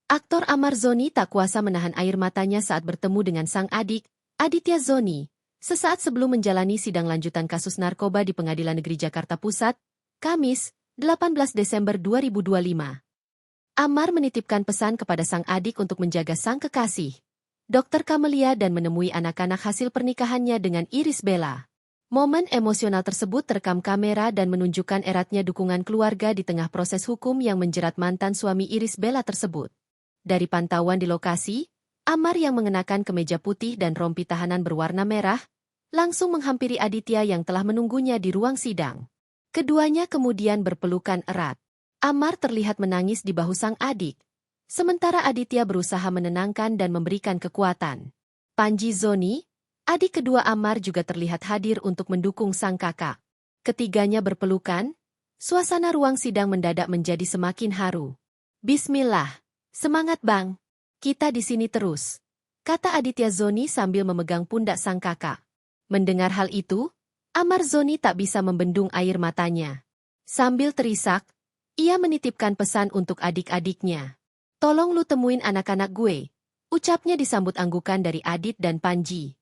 Aktor Amar Zoni tak kuasa menahan air matanya saat bertemu dengan sang adik, Aditya Zoni, sesaat sebelum menjalani sidang lanjutan kasus narkoba di Pengadilan Negeri Jakarta Pusat, Kamis, 18 Desember 2025. Amar menitipkan pesan kepada sang adik untuk menjaga sang kekasih, Dr. Kamelia, dan menemui anak-anak hasil pernikahannya dengan Iris Bella. Momen emosional tersebut terekam kamera dan menunjukkan eratnya dukungan keluarga di tengah proses hukum yang menjerat mantan suami Iris Bella tersebut. Dari pantauan di lokasi, Amar yang mengenakan kemeja putih dan rompi tahanan berwarna merah, langsung menghampiri Aditya yang telah menunggunya di ruang sidang. Keduanya kemudian berpelukan erat. Amar terlihat menangis di bahu sang adik, sementara Aditya berusaha menenangkan dan memberikan kekuatan. Panji Zoni, adik kedua Amar, juga terlihat hadir untuk mendukung sang kakak. Ketiganya berpelukan, suasana ruang sidang mendadak menjadi semakin haru. "Bismillah, semangat bang, kita di sini terus," kata Aditya Zoni sambil memegang pundak sang kakak. Mendengar hal itu, Amar Zoni tak bisa membendung air matanya. Sambil terisak, ia menitipkan pesan untuk adik-adiknya. "Tolong lu temuin anak-anak gue," ucapnya disambut anggukan dari Adit dan Panji.